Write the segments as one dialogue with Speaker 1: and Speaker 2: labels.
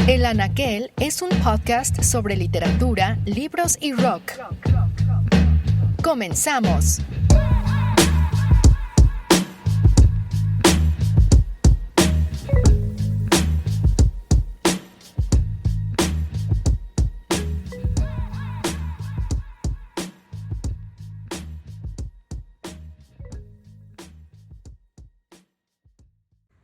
Speaker 1: El Anaquel es un podcast sobre literatura, libros y rock. ¡Comenzamos!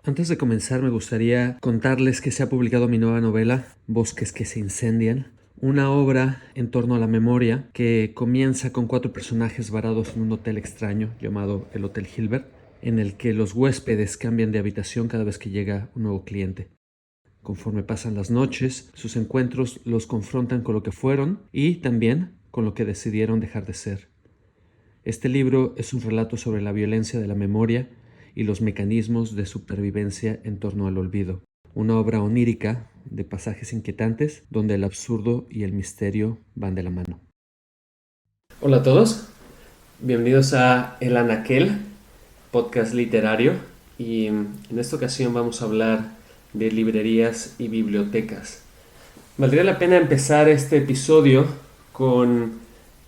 Speaker 2: Antes de comenzar me gustaría contarles que se ha publicado mi nueva novela, Bosques que se incendian, una obra en torno a la memoria que comienza con 4 personajes varados en un hotel extraño llamado el Hotel Hilbert, en el que los huéspedes cambian de habitación cada vez que llega un nuevo cliente. Conforme pasan las noches, sus encuentros los confrontan con lo que fueron y también con lo que decidieron dejar de ser. Este libro es un relato sobre la violencia de la memoria y los mecanismos de supervivencia en torno al olvido. Una obra onírica de pasajes inquietantes donde el absurdo y el misterio van de la mano. Hola a todos, bienvenidos a El Anaquel, podcast literario, y en esta ocasión vamos a hablar de librerías y bibliotecas. Valdría la pena empezar este episodio con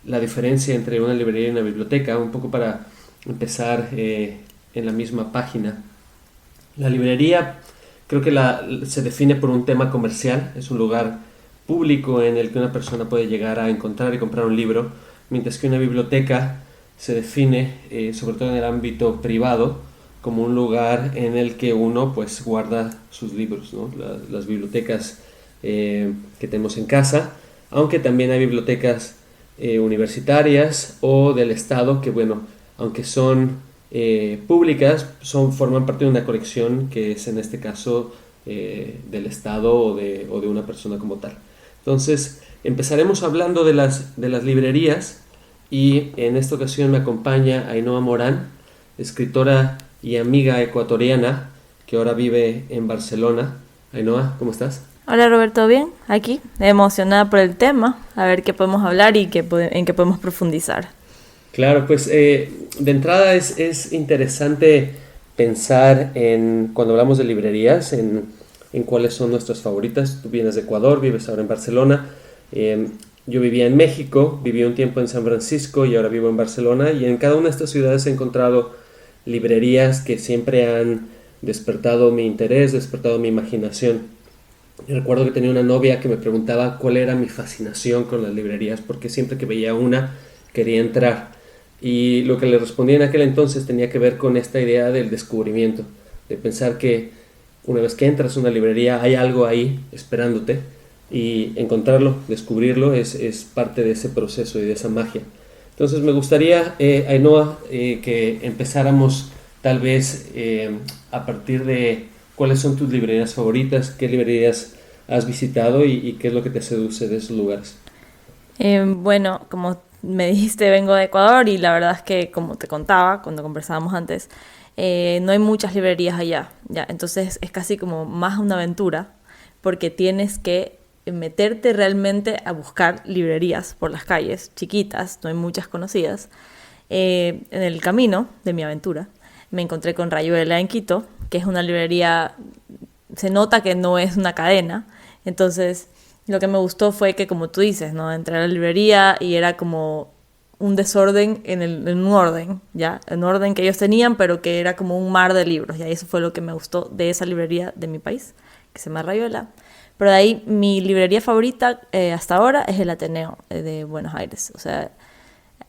Speaker 2: la diferencia entre una librería y una biblioteca, un poco para empezar en la misma página. La librería creo que se define por un tema comercial, es un lugar público en el que una persona puede llegar a encontrar y comprar un libro, mientras que una biblioteca se define, sobre todo en el ámbito privado, como un lugar en el que uno pues guarda sus libros, ¿no? Las bibliotecas que tenemos en casa, aunque también hay bibliotecas universitarias o del Estado que, bueno, aunque son públicas, forman parte de una colección que es en este caso del Estado o de una persona como tal. Entonces empezaremos hablando de las librerías, y en esta ocasión me acompaña Ainhoa Morán, escritora y amiga ecuatoriana que ahora vive en Barcelona. Ainhoa, ¿cómo estás?
Speaker 3: Hola Roberto, ¿bien? Aquí, emocionada por el tema, a ver qué podemos hablar y en qué podemos profundizar.
Speaker 2: Claro, pues de entrada es interesante pensar cuando hablamos de librerías, en cuáles son nuestras favoritas. Tú vienes de Ecuador, vives ahora en Barcelona. Yo vivía en México, viví un tiempo en San Francisco y ahora vivo en Barcelona. Y en cada una de estas ciudades he encontrado librerías que siempre han despertado mi interés, despertado mi imaginación. Y recuerdo que tenía una novia que me preguntaba cuál era mi fascinación con las librerías, porque siempre que veía una quería entrar. Y lo que le respondí en aquel entonces tenía que ver con esta idea del descubrimiento, de pensar que una vez que entras a una librería hay algo ahí esperándote, y encontrarlo, descubrirlo, es parte de ese proceso y de esa magia. Entonces me gustaría, Ainhoa, que empezáramos tal vez a partir de cuáles son tus librerías favoritas, qué librerías has visitado y qué es lo que te seduce de esos lugares.
Speaker 3: Bueno, como me dijiste, vengo de Ecuador y la verdad es que, como te contaba cuando conversábamos antes, no hay muchas librerías allá, ¿ya? Entonces es casi como más una aventura, porque tienes que meterte realmente a buscar librerías por las calles chiquitas, no hay muchas conocidas. En el camino de mi aventura me encontré con Rayuela en Quito, que es una librería, se nota que no es una cadena. Entonces lo que me gustó fue que, como tú dices, ¿no? Entré a la librería y era como un desorden en un orden, ¿ya? En orden que ellos tenían, pero que era como un mar de libros, ¿ya? Y eso fue lo que me gustó de esa librería de mi país, que se llama Rayuela. Pero de ahí, mi librería favorita hasta ahora es el Ateneo de Buenos Aires. O sea,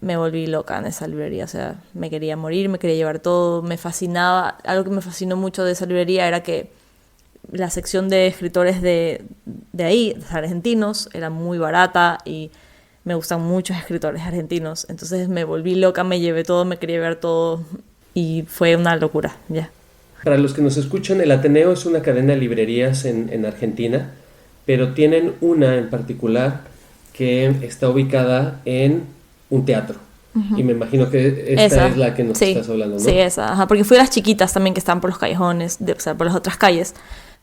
Speaker 3: me volví loca en esa librería, o sea, me quería morir, me quería llevar todo, me fascinaba. Algo que me fascinó mucho de esa librería era que la sección de escritores de ahí, de argentinos, era muy barata y me gustan muchos escritores argentinos. Entonces me volví loca, me llevé todo, me quería ver todo y fue una locura, ya.
Speaker 2: Para los que nos escuchan, el Ateneo es una cadena de librerías en Argentina, pero tienen una en particular que está ubicada en un teatro. Uh-huh. Y me imagino que esta es la que nos estás hablando, ¿no?
Speaker 3: Sí, esa. Ajá, porque fui a las chiquitas también que están por los callejones, o sea, por las otras calles.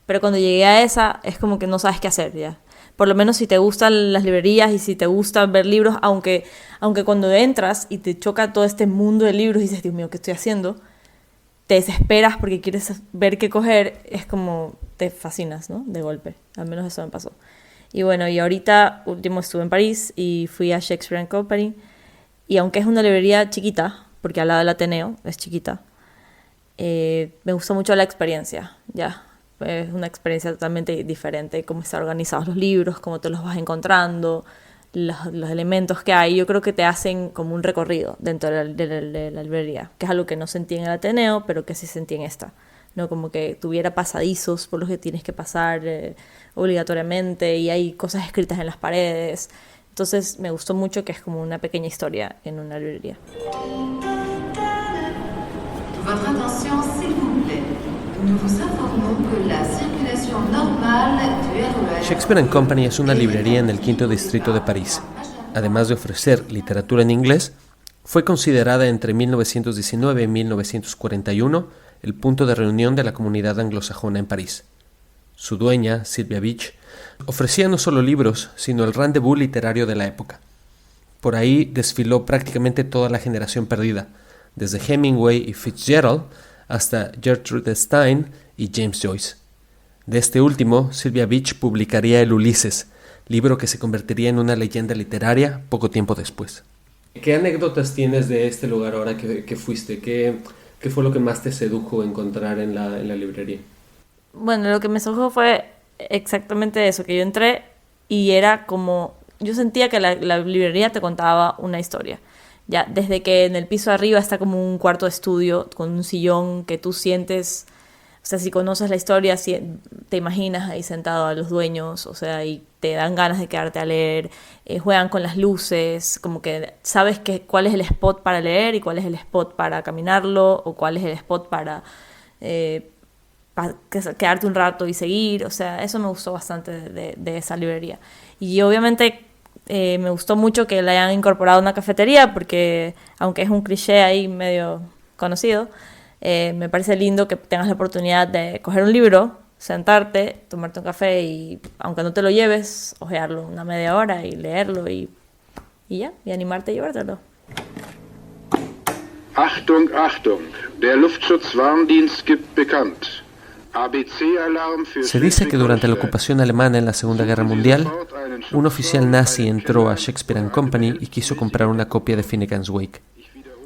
Speaker 3: Pero cuando llegué a esa, es como que no sabes qué hacer ya. Por lo menos si te gustan las librerías y si te gusta ver libros, aunque cuando entras y te choca todo este mundo de libros y dices, Dios mío, ¿qué estoy haciendo? Te desesperas porque quieres ver qué coger, es como te fascinas, ¿no? De golpe, al menos eso me pasó. Y bueno, y ahorita último estuve en París y fui a Shakespeare & Company, y aunque es una librería chiquita, porque al lado del Ateneo es chiquita, me gustó mucho la experiencia, ya. Es una experiencia totalmente diferente, cómo están organizados los libros, cómo te los vas encontrando, los elementos que hay. Yo creo que te hacen como un recorrido dentro de la librería, que es algo que no sentí en el Ateneo, pero que sí sentí en esta, ¿no? Como que tuviera pasadizos por los que tienes que pasar obligatoriamente, y hay cosas escritas en las paredes. Entonces me gustó mucho que es como una pequeña historia en una librería.
Speaker 4: Votre attention, s'il vous plaît. Nous vous informons que la circulation normale du RER...
Speaker 2: Shakespeare & Company es una librería en el quinto distrito de París. Además de ofrecer literatura en inglés, fue considerada entre 1919 y 1941 el punto de reunión de la comunidad anglosajona en París. Su dueña, Sylvia Beach, ofrecía no solo libros, sino el rendezvous literario de la época. Por ahí desfiló prácticamente toda la generación perdida, desde Hemingway y Fitzgerald hasta Gertrude Stein y James Joyce. De este último, Sylvia Beach publicaría el Ulises, libro que se convertiría en una leyenda literaria poco tiempo después. ¿Qué anécdotas tienes de este lugar ahora que fuiste? ¿Qué fue lo que más te sedujo encontrar en la librería?
Speaker 3: Bueno, lo que me sedujo fue exactamente eso, que yo entré y era como... Yo sentía que la librería te contaba una historia. Ya, desde que en el piso de arriba está como un cuarto de estudio con un sillón que tú sientes... O sea, si conoces la historia, si te imaginas ahí sentado a los dueños, o sea, y te dan ganas de quedarte a leer, juegan con las luces, como que sabes cuál es el spot para leer y cuál es el spot para caminarlo, o cuál es el spot para quedarte un rato y seguir. O sea, eso me gustó bastante de esa librería. Y obviamente me gustó mucho que le hayan incorporado una cafetería, porque aunque es un cliché ahí medio conocido, me parece lindo que tengas la oportunidad de coger un libro, sentarte, tomarte un café y, aunque no te lo lleves, hojearlo una media hora y leerlo y ya, y animarte a llevártelo.
Speaker 5: Achtung, Achtung, der Luftschutzwarndienst gibt bekannt. ABC-Alarm für...
Speaker 2: Se dice que durante la ocupación alemana en la Segunda Guerra Mundial, un oficial nazi entró a Shakespeare & Company y quiso comprar una copia de Finnegans Wake.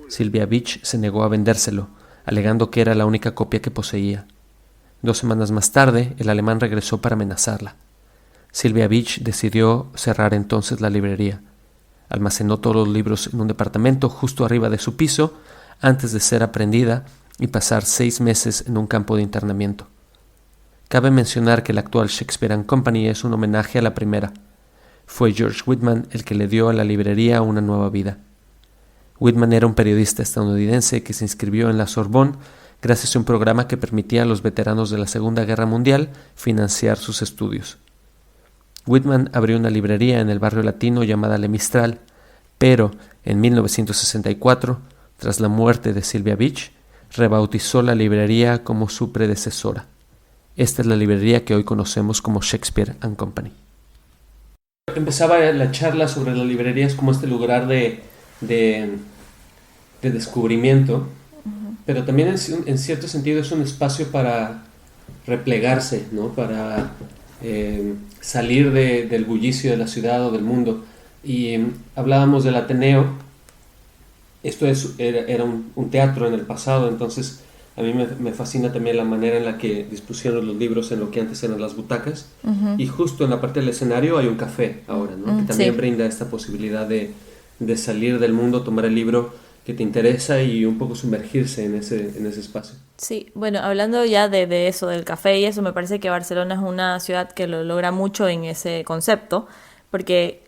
Speaker 2: Sylvia Beach se negó a vendérselo, alegando que era la única copia que poseía. 2 semanas más tarde, el alemán regresó para amenazarla. Sylvia Beach decidió cerrar entonces la librería. Almacenó todos los libros en un departamento justo arriba de su piso antes de ser aprehendida y pasar 6 meses en un campo de internamiento. Cabe mencionar que el actual Shakespeare & Company es un homenaje a la primera. Fue George Whitman el que le dio a la librería una nueva vida. Whitman era un periodista estadounidense que se inscribió en la Sorbonne gracias a un programa que permitía a los veteranos de la Segunda Guerra Mundial financiar sus estudios. Whitman abrió una librería en el barrio latino llamada Le Mistral, pero en 1964, tras la muerte de Sylvia Beach, rebautizó la librería como su predecesora. Esta es la librería que hoy conocemos como Shakespeare & Company. Empezaba la charla sobre las librerías como este lugar de descubrimiento, pero también en cierto sentido es un espacio para replegarse, ¿no? Para salir del bullicio de la ciudad o del mundo. Y hablábamos del Ateneo. Esto era un teatro en el pasado, entonces a mí me fascina también la manera en la que dispusieron los libros en lo que antes eran las butacas. Y justo en la parte del escenario hay un café ahora, ¿no? Que también brinda esta posibilidad de salir del mundo, tomar el libro que te interesa y un poco sumergirse en ese espacio.
Speaker 3: Sí, bueno, hablando ya de eso, del café y eso, me parece que Barcelona es una ciudad que lo logra mucho en ese concepto, porque,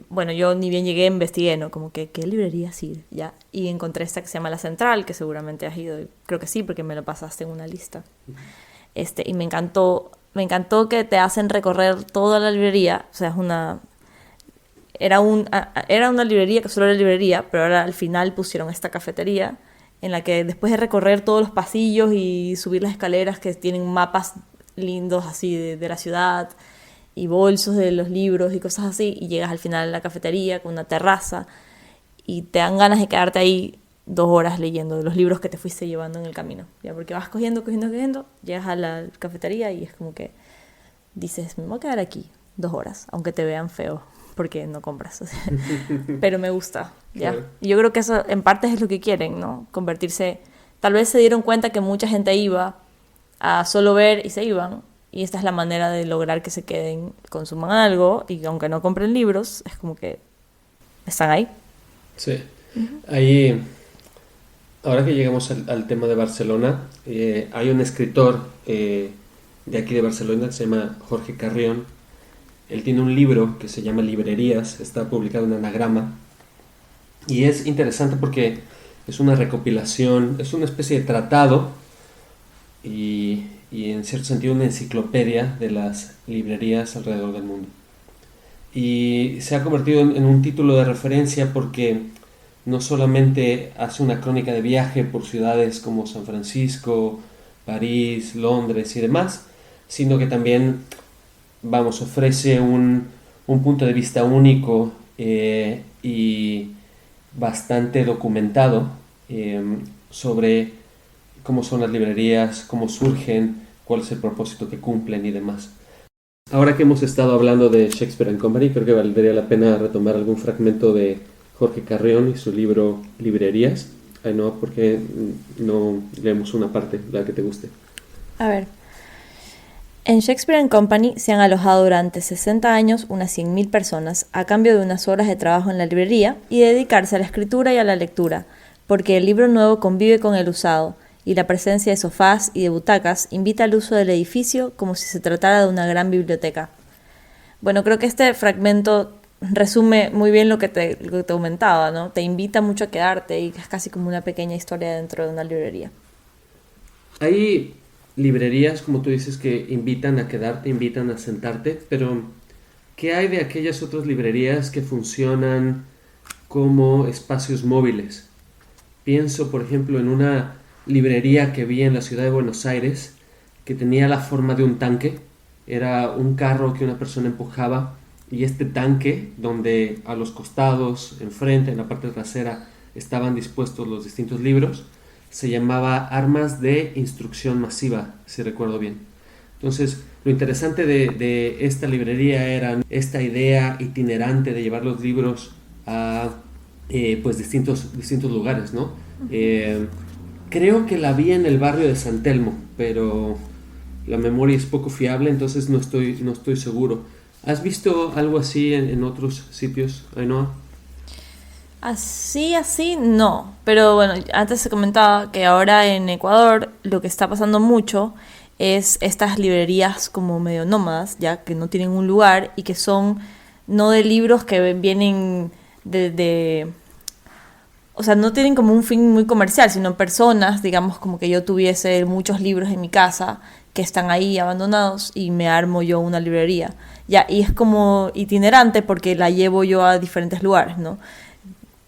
Speaker 3: bueno, yo ni bien llegué, investigué, ¿no? Como que, ¿qué librería sí? Ya, y encontré esta que se llama La Central, que seguramente has ido, creo que sí, porque me lo pasaste en una lista. Y me encantó que te hacen recorrer toda la librería, o sea, era una librería que solo era librería, pero ahora al final pusieron esta cafetería en la que después de recorrer todos los pasillos y subir las escaleras que tienen mapas lindos así de la ciudad y bolsos de los libros y cosas así, y llegas al final a la cafetería con una terraza y te dan ganas de quedarte ahí 2 horas leyendo los libros que te fuiste llevando en el camino, ¿ya? Porque vas cogiendo, llegas a la cafetería y es como que dices, me voy a quedar aquí 2 horas, aunque te vean feo, porque no compras. O sea, pero me gusta, ¿ya?
Speaker 2: Claro.
Speaker 3: Y yo creo que eso en parte es lo que quieren, ¿no? Convertirse... Tal vez se dieron cuenta que mucha gente iba a solo ver y se iban, y esta es la manera de lograr que se queden, consuman algo, y aunque no compren libros, es como que están ahí.
Speaker 2: Sí. Ahí, ahora que llegamos al tema de Barcelona, hay un escritor de aquí de Barcelona que se llama Jorge Carrión. Él tiene un libro que se llama Librerías, está publicado en Anagrama, y es interesante porque es una recopilación, es una especie de tratado y en cierto sentido una enciclopedia de las librerías alrededor del mundo. Y se ha convertido en un título de referencia porque no solamente hace una crónica de viaje por ciudades como San Francisco, París, Londres y demás, sino que también, vamos, ofrece un punto de vista único y bastante documentado sobre cómo son las librerías, cómo surgen, cuál es el propósito que cumplen y demás. Ahora que hemos estado hablando de Shakespeare & Company, creo que valdría la pena retomar algún fragmento de Jorge Carrión y su libro Librerías. Ay, no, porque no leemos una parte, la que te guste.
Speaker 3: A ver. En Shakespeare & Company se han alojado durante 60 años unas 100.000 personas a cambio de unas horas de trabajo en la librería y dedicarse a la escritura y a la lectura, porque el libro nuevo convive con el usado, y la presencia de sofás y de butacas invita al uso del edificio como si se tratara de una gran biblioteca. Bueno, creo que este fragmento resume muy bien lo que te comentaba, ¿no? Te invita mucho a quedarte y es casi como una pequeña historia dentro de una librería.
Speaker 2: Hay librerías, como tú dices, que invitan a quedarte, invitan a sentarte, pero ¿qué hay de aquellas otras librerías que funcionan como espacios móviles? Pienso, por ejemplo, en una librería que vi en la ciudad de Buenos Aires que tenía la forma de un tanque. Era un carro que una persona empujaba y este tanque, donde a los costados, enfrente, en la parte trasera, estaban dispuestos los distintos libros, se llamaba Armas de Instrucción Masiva, si recuerdo bien. Entonces, lo interesante de esta librería era esta idea itinerante de llevar los libros a pues distintos lugares, ¿no? Creo que la vi en el barrio de San Telmo, pero la memoria es poco fiable, entonces no estoy seguro. ¿Has visto algo así en otros sitios, Ainhoa?
Speaker 3: Así, no. Pero bueno, antes se comentaba que ahora en Ecuador lo que está pasando mucho es estas librerías como medio nómadas, ya que no tienen un lugar y que son no de libros que vienen o sea, no tienen como un fin muy comercial, sino personas, digamos, como que yo tuviese muchos libros en mi casa que están ahí abandonados y me armo yo una librería. Ya, y es como itinerante porque la llevo yo a diferentes lugares, ¿no?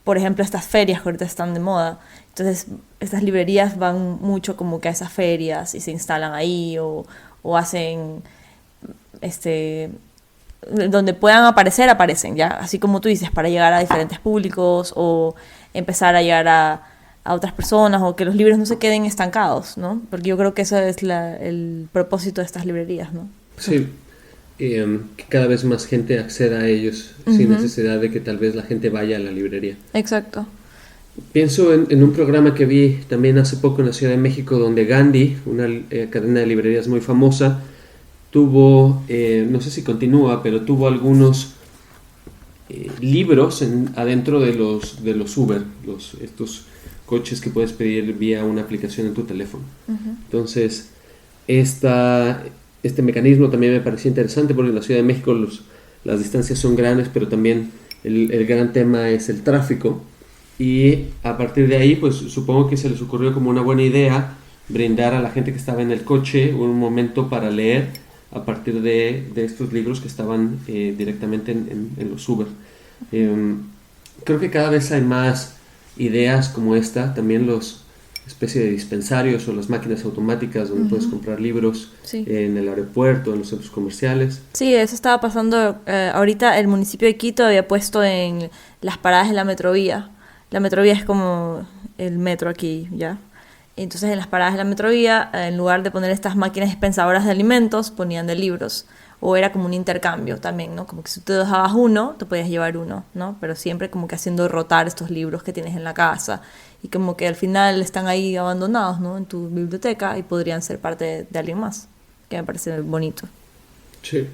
Speaker 3: Por ejemplo, estas ferias que ahorita están de moda. Entonces, estas librerías van mucho como que a esas ferias y se instalan ahí o hacen, donde puedan aparecer, aparecen, ¿ya? Así como tú dices, para llegar a diferentes públicos o empezar a llegar a otras personas o que los libros no se queden estancados, ¿no? Porque yo creo que ese es el propósito de estas librerías, ¿no?
Speaker 2: Sí, que cada vez más gente acceda a ellos sin necesidad de que tal vez la gente vaya a la librería.
Speaker 3: Exacto.
Speaker 2: Pienso en un programa que vi también hace poco en la Ciudad de México donde Gandhi, una cadena de librerías muy famosa, tuvo, no sé si continúa, pero tuvo algunos libros adentro de los Uber, estos coches que puedes pedir vía una aplicación en tu teléfono. Entonces, este mecanismo también me pareció interesante porque en la Ciudad de México las distancias son grandes, pero también el gran tema es el tráfico. Y a partir de ahí, pues supongo que se les ocurrió como una buena idea brindar a la gente que estaba en el coche un momento para leer a partir de estos libros que estaban directamente en los Uber. Creo que cada vez hay más ideas como esta, también los especie de dispensarios o las máquinas automáticas donde puedes comprar libros en el aeropuerto, en los centros comerciales.
Speaker 3: Sí, eso estaba pasando ahorita. El municipio de Quito había puesto en las paradas de la Metrovía La Metrovía es como el metro aquí, ¿ya? Entonces en las paradas de la Metrovía, en lugar de poner estas máquinas dispensadoras de alimentos, ponían de libros. O era como un intercambio también, ¿no? Como que si tú te dejabas uno, te podías llevar uno, ¿no? Pero siempre como que haciendo rotar estos libros que tienes en la casa. Y como que al final están ahí abandonados, ¿no? En tu biblioteca y podrían ser parte de alguien más. Que me parece bonito.
Speaker 2: Sí.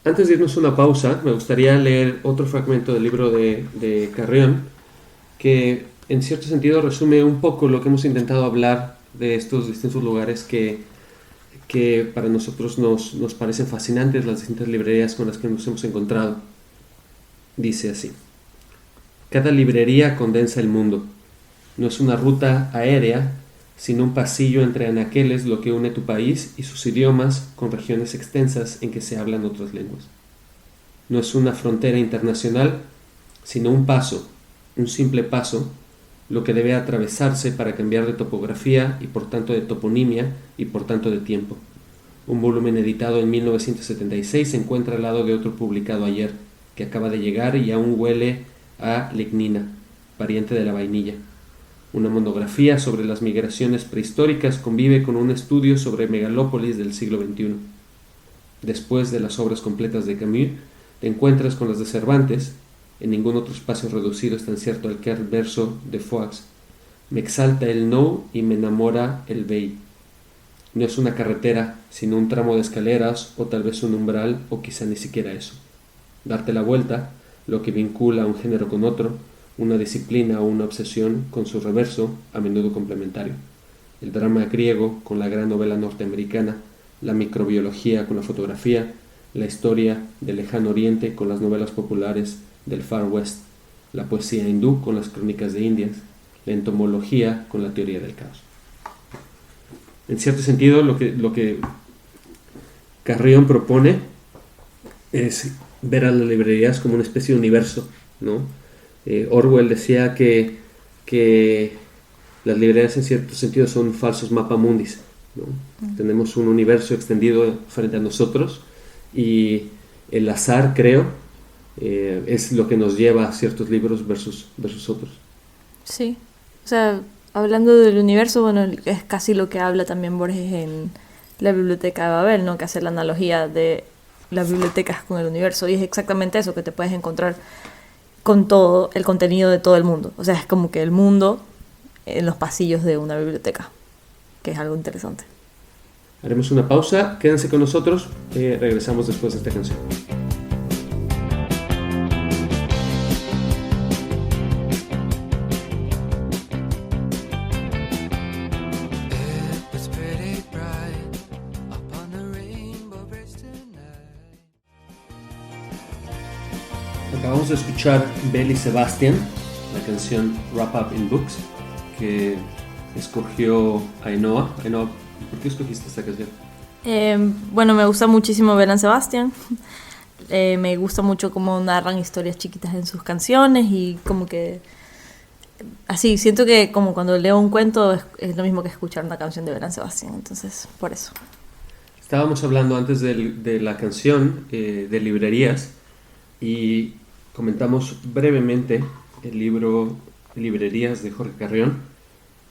Speaker 2: Antes de irnos a una pausa, me gustaría leer otro fragmento del libro de Carrión, que en cierto sentido resume un poco lo que hemos intentado hablar de estos distintos lugares que para nosotros nos parecen fascinantes, las distintas librerías con las que nos hemos encontrado. Dice así: cada librería condensa el mundo. No es una ruta aérea, sino un pasillo entre anaqueles, lo que une tu país y sus idiomas con regiones extensas en que se hablan otras lenguas. No es una frontera internacional, sino un paso, un simple paso, lo que debe atravesarse para cambiar de topografía y por tanto de toponimia y por tanto de tiempo. Un volumen editado en 1976 se encuentra al lado de otro publicado ayer, que acaba de llegar y aún huele a lignina, pariente de la vainilla. Una monografía sobre las migraciones prehistóricas convive con un estudio sobre megalópolis del siglo XXI. Después de las obras completas de Camus, te encuentras con las de Cervantes. En ningún otro espacio reducido es tan cierto aquel verso de Foix: me exalta el no y me enamora el vey. No es una carretera, sino un tramo de escaleras, o tal vez un umbral, o quizá ni siquiera eso. Darte la vuelta, lo que vincula un género con otro, una disciplina o una obsesión con su reverso, a menudo complementario. El drama griego con la gran novela norteamericana, la microbiología con la fotografía, la historia del lejano oriente con las novelas populares del Far West, la poesía hindú con las crónicas de Indias, la entomología con la teoría del caos. En cierto sentido, lo que Carrión propone es ver a las librerías como una especie de universo, ¿no? Orwell decía que las librerías en cierto sentido son falsos mapamundis, ¿no? Tenemos un universo extendido frente a nosotros y el azar, creo, es lo que nos lleva a ciertos libros versus otros.
Speaker 3: Sí, o sea, hablando del universo, bueno, es casi lo que habla también Borges en la Biblioteca de Babel, ¿no? Que hace la analogía de las bibliotecas con el universo, y es exactamente eso, que te puedes encontrar con todo el contenido de todo el mundo. O sea, es como que el mundo en los pasillos de una biblioteca, que es algo interesante.
Speaker 2: Haremos una pausa, quédense con nosotros, regresamos después de esta canción. Acabamos de escuchar Belle y Sebastian, la canción Wrap Up in Books, que escogió Ainhoa. Ainhoa, ¿por qué escogiste esta canción?
Speaker 3: Bueno, me gusta muchísimo Belle y Sebastian. Me gusta mucho cómo narran historias chiquitas en sus canciones y como que... Así, siento que como cuando leo un cuento es lo mismo que escuchar una canción de Belle y Sebastian, entonces por eso.
Speaker 2: Estábamos hablando antes de la canción de librerías y comentamos brevemente el libro Librerías de Jorge Carrión,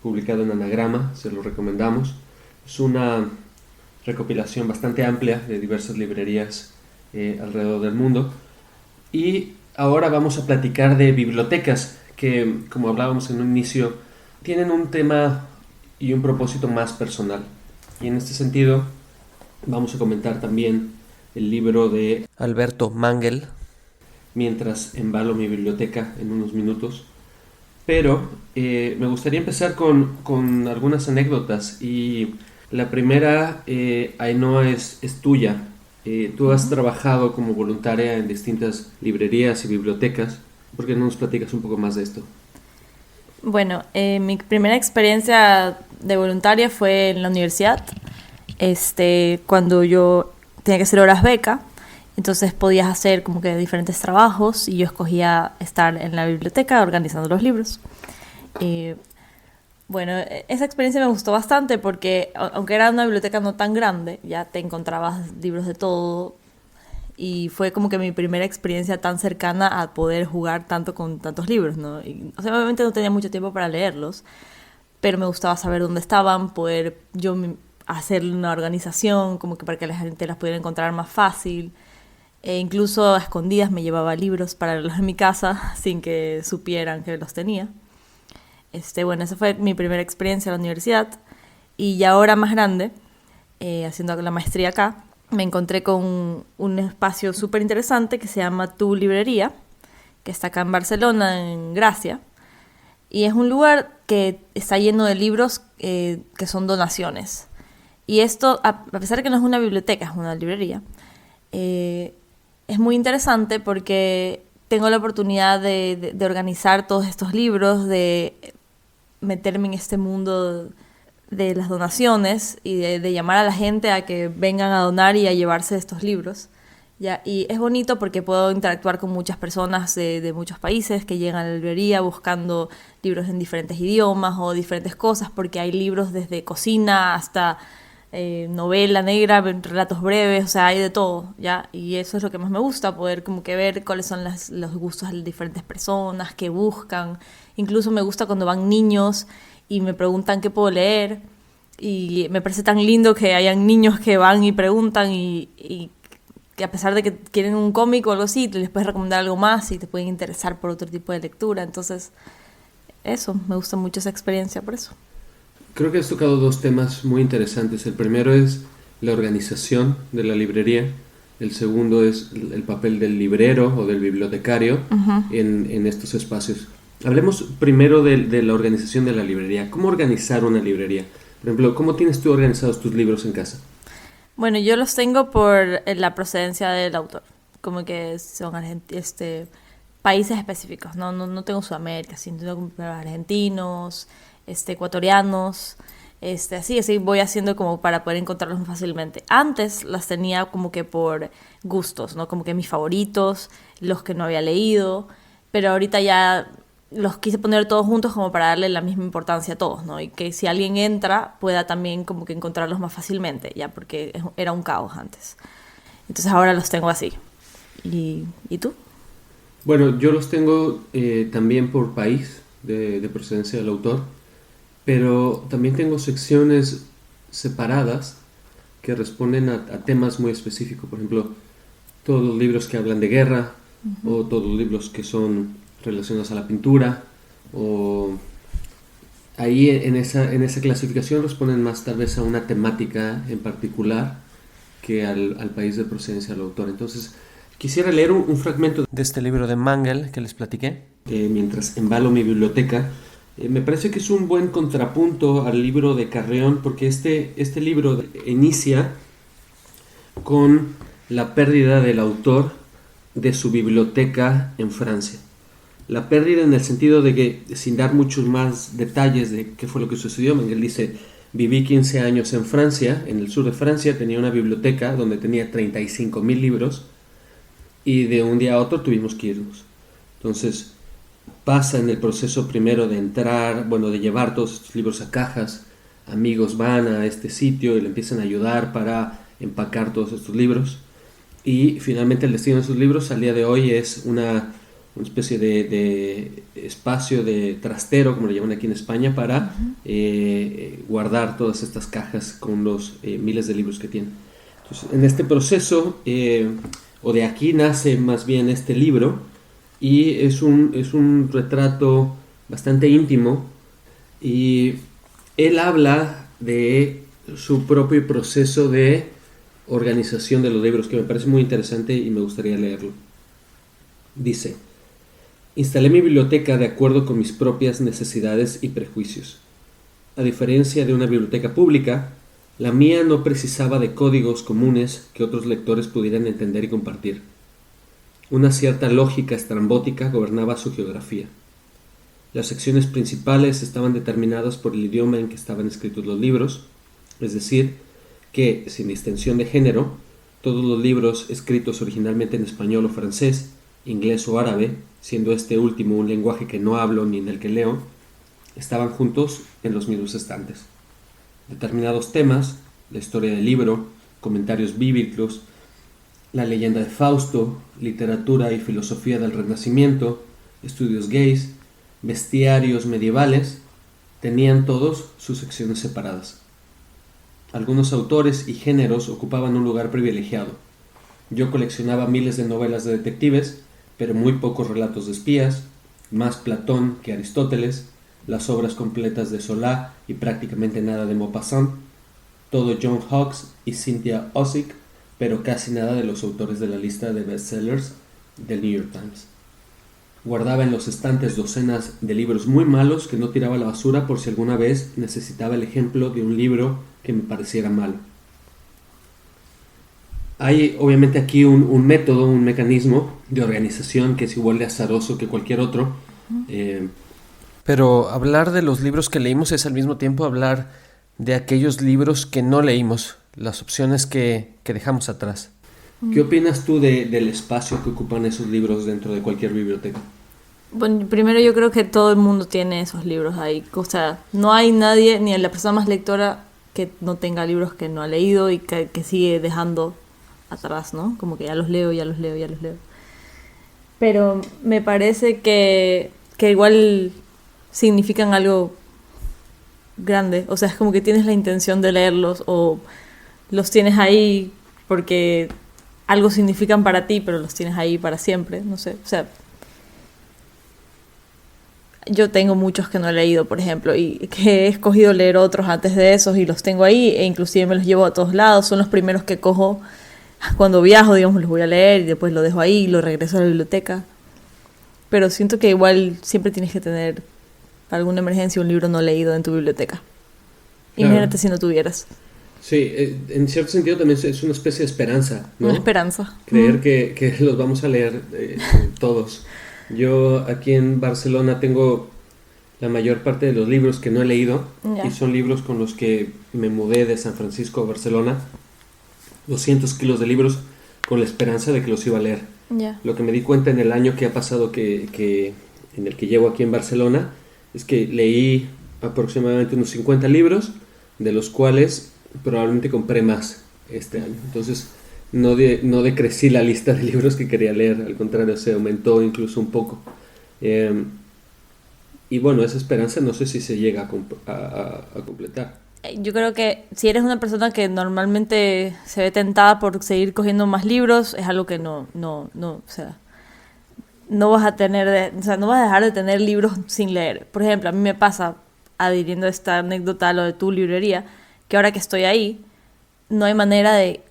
Speaker 2: publicado en Anagrama, se lo recomendamos. Es una recopilación bastante amplia de diversas librerías alrededor del mundo. Y ahora vamos a platicar de bibliotecas que, como hablábamos en un inicio, tienen un tema y un propósito más personal. Y en este sentido vamos a comentar también el libro de Alberto Mangel, mientras embalo mi biblioteca en unos minutos. Pero me gustaría empezar con algunas anécdotas, y la primera, Ainhoa, es tuya. Tú has trabajado como voluntaria en distintas librerías y bibliotecas. ¿Por qué no nos platicas un poco más de esto?
Speaker 3: Bueno, mi primera experiencia de voluntaria fue en la universidad, cuando yo tenía que hacer horas beca. Entonces podías hacer como que diferentes trabajos y yo escogía estar en la biblioteca organizando los libros. Bueno, esa experiencia me gustó bastante porque aunque era una biblioteca no tan grande, ya te encontrabas libros de todo y fue como que mi primera experiencia tan cercana a poder jugar tanto con tantos libros, ¿no? Y, o sea, obviamente no tenía mucho tiempo para leerlos, pero me gustaba saber dónde estaban, poder yo hacer una organización como que para que la gente las pudiera encontrar más fácil. E incluso a escondidas me llevaba libros para leerlos en mi casa sin que supieran que los tenía. Bueno, esa fue mi primera experiencia en la universidad. Y ya ahora más grande, haciendo la maestría acá, me encontré con un espacio súper interesante que se llama Tu Librería, que está acá en Barcelona, en Gracia. Y es un lugar que está lleno de libros que son donaciones. Y esto, a pesar de que no es una biblioteca, es una librería, es muy interesante porque tengo la oportunidad de organizar todos estos libros, de meterme en este mundo de las donaciones y de llamar a la gente a que vengan a donar y a llevarse estos libros. ¿Ya? Y es bonito porque puedo interactuar con muchas personas de muchos países que llegan a la librería buscando libros en diferentes idiomas o diferentes cosas, porque hay libros desde cocina hasta novela negra, relatos breves, o sea, hay de todo, ¿ya? Y eso es lo que más me gusta, poder como que ver cuáles son los gustos de las diferentes personas, qué buscan. Incluso me gusta cuando van niños y me preguntan qué puedo leer, y me parece tan lindo que hayan niños que van y preguntan y que a pesar de que quieren un cómic o algo así, les puedes recomendar algo más y te pueden interesar por otro tipo de lectura. Entonces, eso, me gusta mucho esa experiencia por eso.
Speaker 2: Creo que has tocado dos temas muy interesantes. El primero es la organización de la librería. El segundo es el papel del librero o del bibliotecario en estos espacios. Hablemos primero de la organización de la librería. ¿Cómo organizar una librería? Por ejemplo, ¿cómo tienes tú organizados tus libros en casa?
Speaker 3: Bueno, yo los tengo por la procedencia del autor. Como que son países específicos. No tengo Sudamérica, sino tengo argentinos, ecuatorianos, así voy haciendo como para poder encontrarlos más fácilmente. Antes las tenía como que por gustos, ¿no? Como que mis favoritos, los que no había leído, pero ahorita ya los quise poner todos juntos como para darle la misma importancia a todos, ¿no? Y que si alguien entra pueda también como que encontrarlos más fácilmente, ya, porque era un caos antes. Entonces ahora los tengo así. ¿Y tú?
Speaker 2: Bueno, yo los tengo también por país de procedencia del autor, pero también tengo secciones separadas que responden a temas muy específicos. Por ejemplo, todos los libros que hablan de guerra, o todos los libros que son relacionados a la pintura, o ahí en esa clasificación responden más tal vez a una temática en particular que al país de procedencia del autor. Entonces, quisiera leer un fragmento de este libro de Mangel que les platiqué, mientras embalo mi biblioteca. Me parece que es un buen contrapunto al libro de Carreón, porque este libro inicia con la pérdida del autor de su biblioteca en Francia. La pérdida en el sentido de que, sin dar muchos más detalles de qué fue lo que sucedió, Mangel dice: viví 15 años en Francia, en el sur de Francia, tenía una biblioteca donde tenía 35,000 libros, y de un día a otro tuvimos que irnos. Entonces pasa en el proceso primero de entrar, de llevar todos estos libros a cajas. Amigos van a este sitio y le empiezan a ayudar para empacar todos estos libros, y finalmente el destino de esos libros al día de hoy es una especie de espacio de trastero, como le llaman aquí en España, para guardar todas estas cajas con los miles de libros que tienen. Entonces, en este proceso, o de aquí nace más bien este libro, y es un retrato bastante íntimo, y él habla de su propio proceso de organización de los libros, que me parece muy interesante y me gustaría leerlo. Dice: instalé mi biblioteca de acuerdo con mis propias necesidades y prejuicios. A diferencia de una biblioteca pública, la mía no precisaba de códigos comunes que otros lectores pudieran entender y compartir. Una cierta lógica estrambótica gobernaba su geografía. Las secciones principales estaban determinadas por el idioma en que estaban escritos los libros, es decir, que, sin distinción de género, todos los libros escritos originalmente en español o francés, inglés o árabe, siendo este último un lenguaje que no hablo ni en el que leo, estaban juntos en los mismos estantes. Determinados temas, la historia del libro, comentarios bíblicos, La leyenda de Fausto, literatura y filosofía del Renacimiento, estudios gays, bestiarios medievales, tenían todos sus secciones separadas. Algunos autores y géneros ocupaban un lugar privilegiado. Yo coleccionaba miles de novelas de detectives, pero muy pocos relatos de espías, más Platón que Aristóteles, las obras completas de Zola y prácticamente nada de Maupassant, todo John Hawkes y Cynthia Ozick, pero casi nada de los autores de la lista de bestsellers del New York Times. Guardaba en los estantes docenas de libros muy malos que no tiraba a la basura por si alguna vez necesitaba el ejemplo de un libro que me pareciera malo. Hay obviamente aquí un método, un mecanismo de organización que es igual de azaroso que cualquier otro. Pero hablar de los libros que leímos es al mismo tiempo hablar de aquellos libros que no leímos, las opciones que dejamos atrás. ¿Qué opinas tú del espacio que ocupan esos libros dentro de cualquier biblioteca?
Speaker 3: Bueno, primero yo creo que todo el mundo tiene esos libros ahí. O sea, no hay nadie, ni la persona más lectora, que no tenga libros que no ha leído y que sigue dejando atrás, ¿no? Como que ya los leo. Pero me parece que igual significan algo grande. O sea, es como que tienes la intención de leerlos o los tienes ahí porque algo significan para ti, pero los tienes ahí para siempre, no sé. O sea, yo tengo muchos que no he leído, por ejemplo, y que he escogido leer otros antes de esos y los tengo ahí e inclusive me los llevo a todos lados. Son los primeros que cojo cuando viajo, digamos, los voy a leer y después lo dejo ahí y lo regreso a la biblioteca. Pero siento que igual siempre tienes que tener, para alguna emergencia, un libro no leído en tu biblioteca.
Speaker 2: Claro.
Speaker 3: Imagínate si no tuvieras.
Speaker 2: Sí, en cierto sentido también es una especie de esperanza, ¿no?
Speaker 3: Una esperanza.
Speaker 2: Creer que los vamos a leer todos. Yo aquí en Barcelona tengo la mayor parte de los libros que no he leído, y son libros con los que me mudé de San Francisco a Barcelona, 200 kilos de libros con la esperanza de que los iba a leer. Lo que me di cuenta en el año que ha pasado en el que llevo aquí en Barcelona es que leí aproximadamente unos 50 libros, de los cuales probablemente compré más este año. Entonces no decrecí la lista de libros que quería leer, al contrario, se aumentó incluso un poco. Y bueno, esa esperanza no sé si se llega a completar.
Speaker 3: Yo creo que si eres una persona que normalmente se ve tentada por seguir cogiendo más libros, es algo que no, o sea, no vas a no vas a dejar de tener libros sin leer. Por ejemplo, a mí me pasa, adhiriendo esta anécdota a lo de tu librería, que ahora que estoy ahí, no hay manera de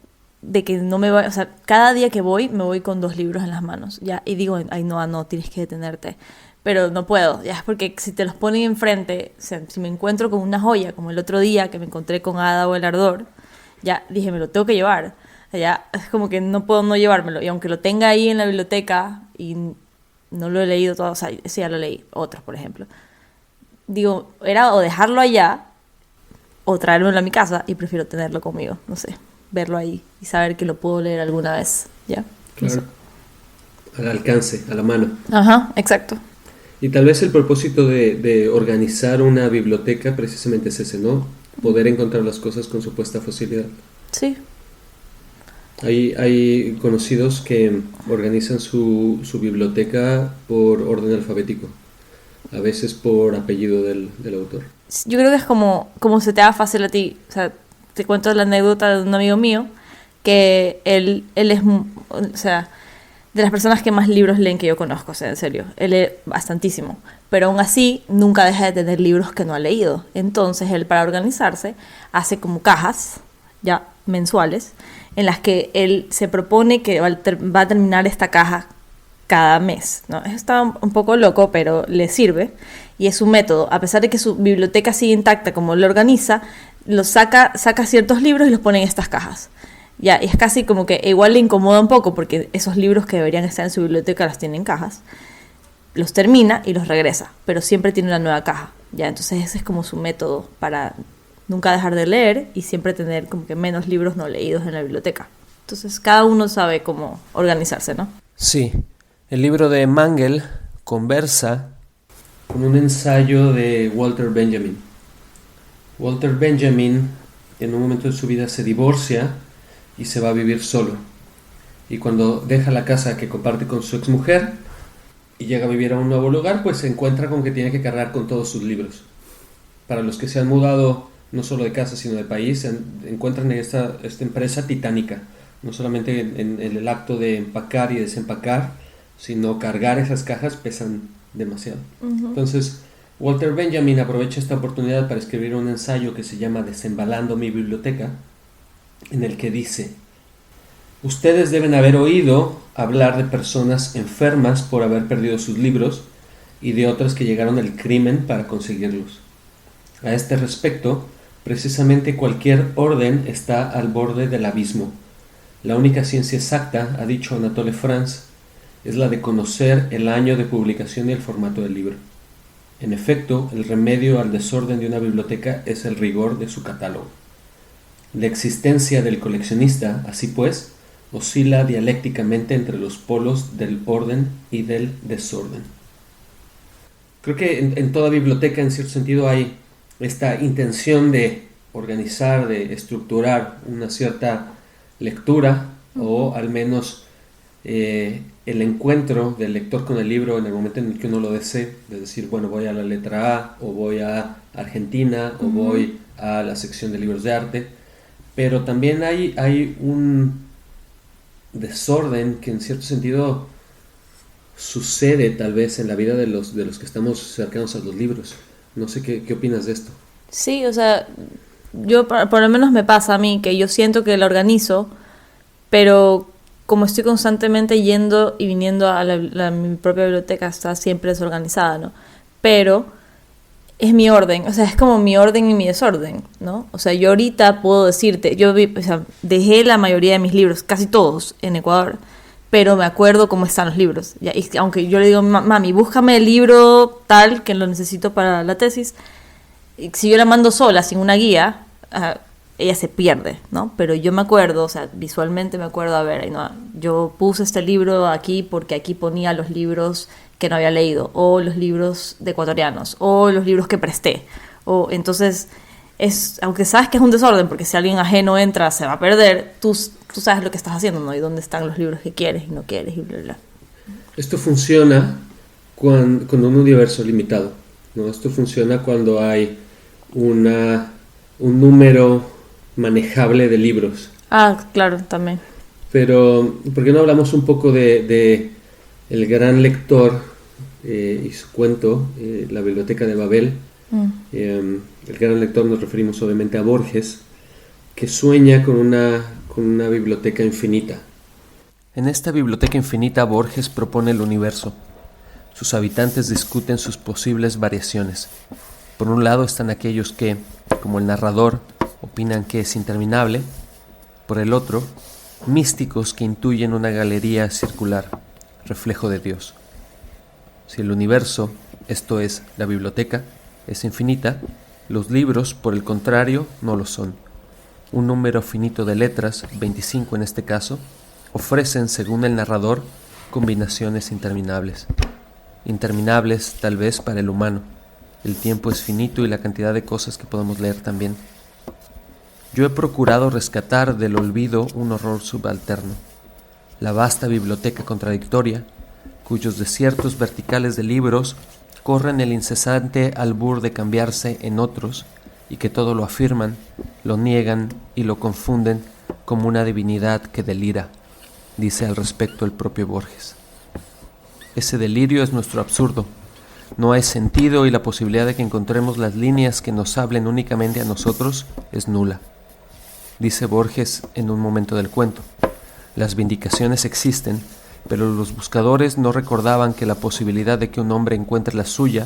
Speaker 3: que no me vaya, o sea, cada día que voy, me voy con 2 libros en las manos, ya, y digo, ay, no, tienes que detenerte. Pero no puedo, ya, es porque si te los ponen enfrente, o sea, si me encuentro con una joya, como el otro día que me encontré con Ada o el Ardor, ya dije, me lo tengo que llevar. O sea, ya es como que no puedo no llevármelo. Y aunque lo tenga ahí en la biblioteca y no lo he leído todo, o sea, ese ya lo leí, otros, por ejemplo. Digo, era o dejarlo allá o traérmelo a mi casa, y prefiero tenerlo conmigo, no sé, verlo ahí y saber que lo puedo leer alguna vez, ¿ya?
Speaker 2: Claro, al alcance, a la mano.
Speaker 3: Ajá, exacto.
Speaker 2: Y tal vez el propósito de organizar una biblioteca precisamente es ese, ¿no? Poder encontrar las cosas con supuesta facilidad.
Speaker 3: Sí.
Speaker 2: Hay conocidos que organizan su biblioteca por orden alfabético, a veces por apellido del autor.
Speaker 3: Yo creo que es como se te haga fácil a ti. O sea, te cuento la anécdota de un amigo mío, que él es, o sea, de las personas que más libros leen que yo conozco, o sea, en serio, él lee bastantísimo, pero aún así nunca deja de tener libros que no ha leído. Entonces él, para organizarse, hace como cajas ya mensuales en las que él se propone que va a terminar esta caja cada mes, ¿no? Eso está un poco loco, pero le sirve y es un método. A pesar de que su biblioteca sigue intacta como lo organiza, saca ciertos libros y los pone en estas cajas. Ya, y es casi como que igual le incomoda un poco porque esos libros que deberían estar en su biblioteca los tiene en cajas. Los termina y los regresa, pero siempre tiene una nueva caja. Ya, entonces ese es como su método para nunca dejar de leer y siempre tener como que menos libros no leídos en la biblioteca. Entonces cada uno sabe cómo organizarse, ¿no?
Speaker 2: Sí, el libro de Mangel conversa con un ensayo de Walter Benjamin. Walter Benjamin en un momento de su vida se divorcia y se va a vivir solo. Y cuando deja la casa que comparte con su exmujer y llega a vivir a un nuevo lugar, pues se encuentra con que tiene que cargar con todos sus libros. Para los que se han mudado no solo de casa sino de país, se encuentran en esta empresa titánica. No solamente en el acto de empacar y desempacar, sino cargar esas cajas pesan demasiado. Entonces, Walter Benjamin aprovecha esta oportunidad para escribir un ensayo que se llama Desembalando mi biblioteca, en el que dice: ustedes deben haber oído hablar de personas enfermas por haber perdido sus libros y de otras que llegaron al crimen para conseguirlos. A este respecto, precisamente cualquier orden está al borde del abismo. La única ciencia exacta, ha dicho Anatole France, es la de conocer el año de publicación y el formato del libro. En efecto, el remedio al desorden de una biblioteca es el rigor de su catálogo. La existencia del coleccionista, así pues, oscila dialécticamente entre los polos del orden y del desorden. Creo que en toda biblioteca, en cierto sentido, hay esta intención de organizar, de estructurar una cierta lectura, o al menos el encuentro del lector con el libro en el momento en el que uno lo desee, de decir, bueno, voy a la letra A, o voy a Argentina, o voy a la sección de libros de arte. Pero también hay un desorden que en cierto sentido sucede tal vez en la vida de los que estamos cercanos a los libros. No sé qué opinas de esto.
Speaker 3: Sí, o sea, yo por lo menos me pasa a mí que yo siento que la organizo, pero como estoy constantemente yendo y viniendo a mi propia biblioteca, está siempre desorganizada, ¿no? Pero es mi orden, o sea, es como mi orden y mi desorden, ¿no? O sea, yo ahorita puedo decirte, dejé la mayoría de mis libros, casi todos, en Ecuador, pero me acuerdo cómo están los libros. ¿Ya? Y aunque yo le digo, mami, búscame el libro tal que lo necesito para la tesis, y si yo la mando sola, sin una guía, ella se pierde, ¿no? Pero yo me acuerdo, o sea, visualmente me acuerdo, a ver, no, yo puse este libro aquí porque aquí ponía los libros que no había leído, o los libros de ecuatorianos, o los libros que presté, o entonces aunque sabes que es un desorden, porque si alguien ajeno entra se va a perder, tú sabes lo que estás haciendo, ¿no? Y dónde están los libros que quieres y no quieres y bla, bla.
Speaker 2: Esto funciona con un universo limitado, ¿no? Esto funciona cuando hay un número manejable de libros.
Speaker 3: Ah, claro, también.
Speaker 2: Pero, ¿por qué no hablamos un poco de el gran lector y su cuento, La Biblioteca de Babel? El gran lector, nos referimos obviamente a Borges, que sueña con una biblioteca infinita. En esta biblioteca infinita, Borges propone el universo. Sus habitantes discuten sus posibles variaciones. Por un lado están aquellos que, como el narrador, opinan que es interminable. Por el otro, místicos que intuyen una galería circular, reflejo de Dios. Si el universo, esto es, la biblioteca, es infinita, los libros, por el contrario, no lo son. Un número finito de letras, 25 en este caso, ofrecen, según el narrador, combinaciones interminables. Interminables, tal vez, para el humano. El tiempo es finito y la cantidad de cosas que podemos leer también. Yo he procurado rescatar del olvido un horror subalterno. La vasta biblioteca contradictoria, cuyos desiertos verticales de libros corren el incesante albur de cambiarse en otros y que todo lo afirman, lo niegan y lo confunden como una divinidad que delira, dice al respecto el propio Borges. Ese delirio es nuestro absurdo. No hay sentido y la posibilidad de que encontremos las líneas que nos hablen únicamente a nosotros es nula. Dice Borges en un momento del cuento: las vindicaciones existen, pero los buscadores no recordaban que la posibilidad de que un hombre encuentre la suya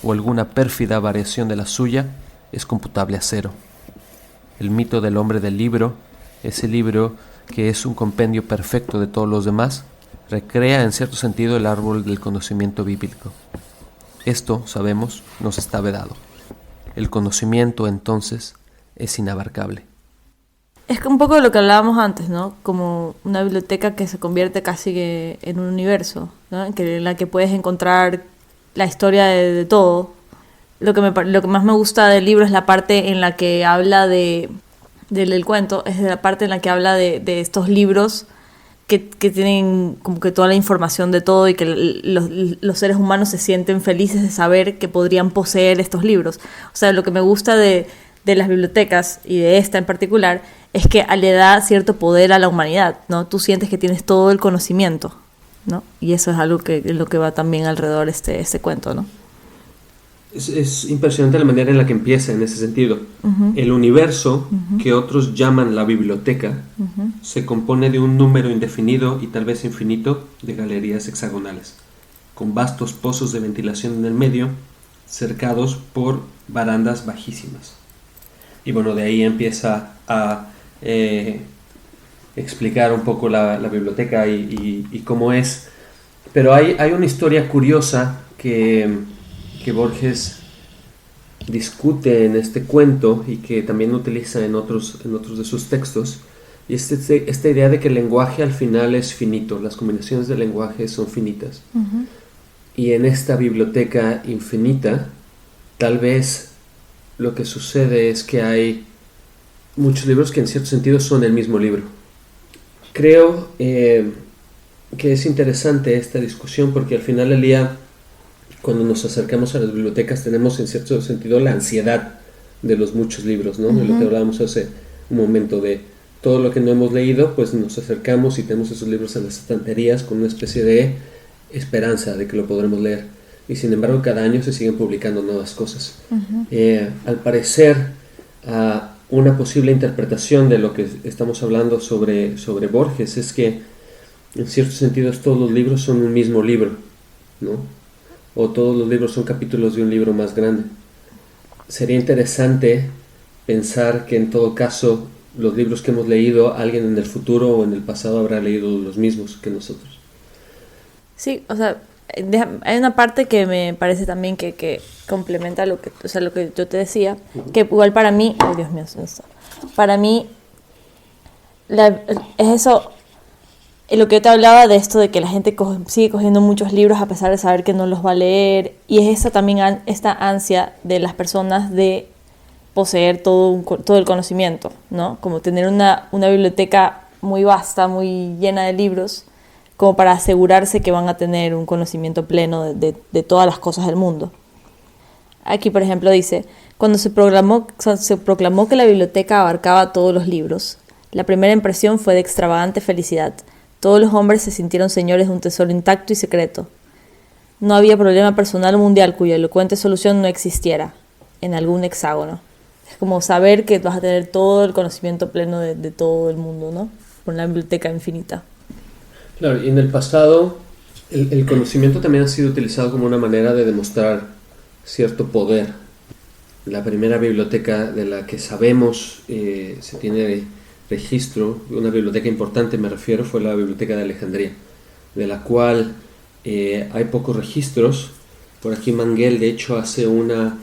Speaker 2: o alguna pérfida variación de la suya es computable a cero. El mito del hombre del libro, ese libro que es un compendio perfecto de todos los demás, recrea en cierto sentido el árbol del conocimiento bíblico. Esto, sabemos, nos está vedado. El conocimiento, entonces, es inabarcable.
Speaker 3: Es un poco de lo que hablábamos antes, ¿no? Como una biblioteca que se convierte casi que en un universo, ¿no? En la que puedes encontrar la historia de todo. Lo que más me gusta del libro es la parte en la que habla del cuento, es la parte en la que habla de estos libros que tienen como que toda la información de todo y que los seres humanos se sienten felices de saber que podrían poseer estos libros. O sea, lo que me gusta de las bibliotecas y de esta en particular es que le da cierto poder a la humanidad, ¿no? Tú sientes que tienes todo el conocimiento, ¿no? Y eso es algo que es lo que va también alrededor este cuento, ¿no?
Speaker 2: Es impresionante la manera en la que empieza en ese sentido. El universo, que otros llaman la biblioteca, se compone de un número indefinido y tal vez infinito de galerías hexagonales, con vastos pozos de ventilación en el medio, cercados por barandas bajísimas. Y bueno, de ahí empieza a explicar un poco la biblioteca y cómo es. Pero hay una historia curiosa que Borges discute en este cuento y que también utiliza en otros de sus textos, y esta idea de que el lenguaje al final es finito, las combinaciones de lenguaje son finitas. Y en esta biblioteca infinita, tal vez lo que sucede es que hay muchos libros que en cierto sentido son el mismo libro. Creo que es interesante esta discusión porque al final del día, cuando nos acercamos a las bibliotecas, tenemos en cierto sentido la ansiedad de los muchos libros, ¿no? De lo que hablábamos hace un momento, de todo lo que no hemos leído, pues nos acercamos y tenemos esos libros en las estanterías con una especie de esperanza de que lo podremos leer. Y sin embargo, cada año se siguen publicando nuevas cosas. Al parecer, una posible interpretación de lo que estamos hablando sobre Borges es que, en ciertos sentidos, todos los libros son un mismo libro, ¿no? O todos los libros son capítulos de un libro más grande. Sería interesante pensar que en todo caso los libros que hemos leído, alguien en el futuro o en el pasado habrá leído los mismos que nosotros.
Speaker 3: Sí, o sea, hay una parte que me parece también que complementa lo que yo te decía, que igual para mí, oh Dios mío, para mí es eso. Lo que yo te hablaba de esto de que la gente sigue cogiendo muchos libros a pesar de saber que no los va a leer, y es esta ansia de las personas de poseer todo el conocimiento, ¿no? Como tener una biblioteca muy vasta, muy llena de libros, como para asegurarse que van a tener un conocimiento pleno de todas las cosas del mundo. Aquí, por ejemplo, dice, cuando se proclamó que la biblioteca abarcaba todos los libros, la primera impresión fue de extravagante felicidad. Todos los hombres se sintieron señores de un tesoro intacto y secreto. No había problema personal o mundial cuya elocuente solución no existiera en algún hexágono. Es como saber que vas a tener todo el conocimiento pleno de todo el mundo, ¿no? Por una biblioteca infinita.
Speaker 2: Claro, y en el pasado el conocimiento también ha sido utilizado como una manera de demostrar cierto poder. La primera biblioteca de la que sabemos se tiene registro, una biblioteca importante me refiero, fue la Biblioteca de Alejandría, de la cual hay pocos registros. Por aquí Manguel de hecho hace una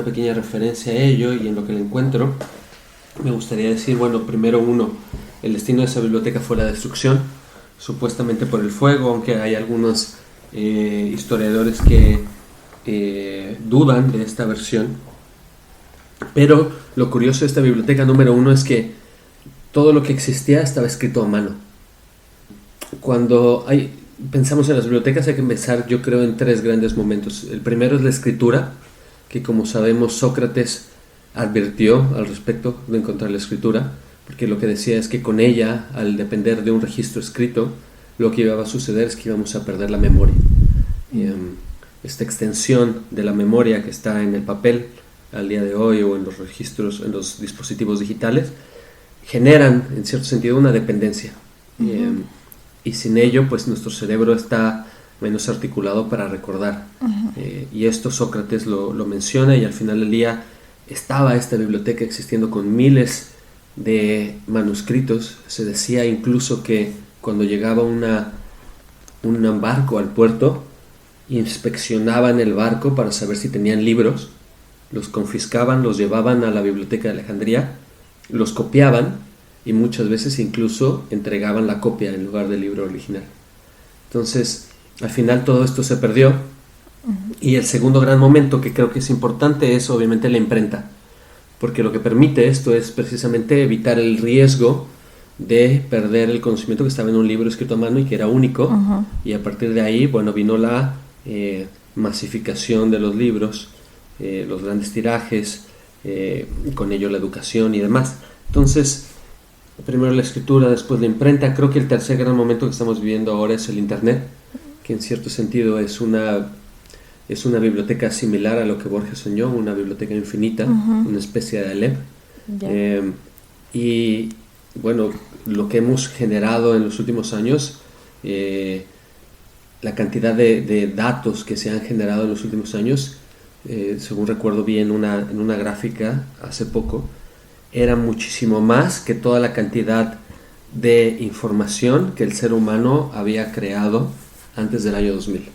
Speaker 2: pequeña referencia a ello, y en lo que le encuentro me gustaría decir, bueno, primero el destino de esa biblioteca fue la destrucción, supuestamente por el fuego, aunque hay algunos historiadores que dudan de esta versión. Pero lo curioso de esta biblioteca número 1 es que todo lo que existía estaba escrito a mano. Cuando pensamos en las bibliotecas hay que pensar, yo creo, en 3 grandes momentos. El primero es la escritura, que como sabemos Sócrates advirtió al respecto de encontrar la escritura, porque lo que decía es que con ella, al depender de un registro escrito, lo que iba a suceder es que íbamos a perder la memoria. Esta extensión de la memoria que está en el papel al día de hoy o en los registros, en los dispositivos digitales, generan en cierto sentido una dependencia. Y sin ello pues nuestro cerebro está menos articulado para recordar. Y esto Sócrates lo menciona, y al final del día estaba esta biblioteca existiendo con miles de manuscritos. Se decía incluso que cuando llegaba un barco al puerto, inspeccionaban el barco para saber si tenían libros, los confiscaban, los llevaban a la Biblioteca de Alejandría, los copiaban y muchas veces incluso entregaban la copia en lugar del libro original. Entonces, al final todo esto se perdió. Y el segundo gran momento que creo que es importante es obviamente la imprenta, porque lo que permite esto es precisamente evitar el riesgo de perder el conocimiento que estaba en un libro escrito a mano y que era único, y a partir de ahí, bueno, vino la masificación de los libros, los grandes tirajes, con ello la educación y demás. Entonces, primero la escritura, después la imprenta. Creo que el tercer gran momento que estamos viviendo ahora es el internet, que en cierto sentido es una biblioteca similar a lo que Borges soñó, una biblioteca infinita, una especie de Aleph. Y bueno, lo que hemos generado en los últimos años, la cantidad de datos que se han generado en los últimos años, según recuerdo bien en una gráfica hace poco, era muchísimo más que toda la cantidad de información que el ser humano había creado antes del año 2000.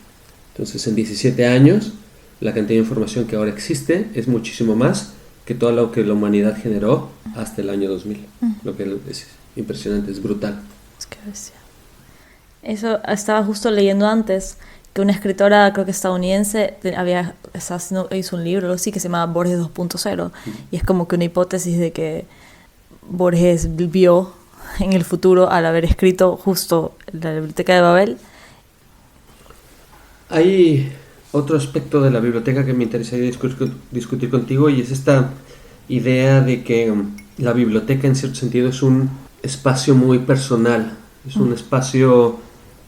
Speaker 2: Entonces, en 17 años, la cantidad de información que ahora existe es muchísimo más que todo lo que la humanidad generó hasta el año 2000. Lo que es impresionante, es brutal.
Speaker 3: Es que bestia. Eso estaba justo leyendo antes, que una escritora, creo que estadounidense, hizo un libro así que se llama Borges 2.0, y es como que una hipótesis de que Borges vio en el futuro al haber escrito justo la Biblioteca de Babel.
Speaker 2: Hay otro aspecto de la biblioteca que me interesaría discutir contigo, y es esta idea de que la biblioteca en cierto sentido es un espacio muy personal, es un espacio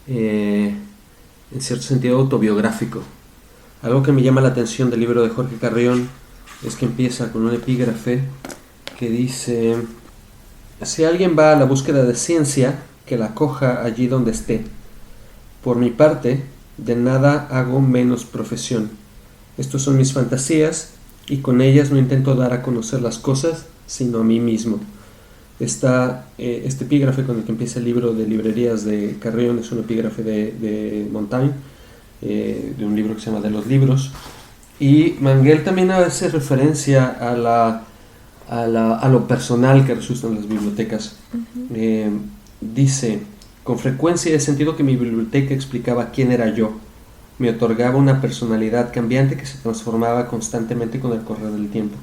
Speaker 2: en cierto sentido autobiográfico. Algo que me llama la atención del libro de Jorge Carrión es que empieza con un epígrafe que dice: si alguien va a la búsqueda de ciencia, que la coja allí donde esté. Por mi parte, de nada hago menos profesión. Estos son mis fantasías, y con ellas no intento dar a conocer las cosas, sino a mí mismo. Este epígrafe con el que empieza el libro de librerías de Carrión es un epígrafe de Montaigne, de un libro que se llama De los libros, y Manguel también hace referencia a lo personal que resultan las bibliotecas. Dice: con frecuencia he sentido que mi biblioteca explicaba quién era yo, me otorgaba una personalidad cambiante que se transformaba constantemente con el correr del tiempo.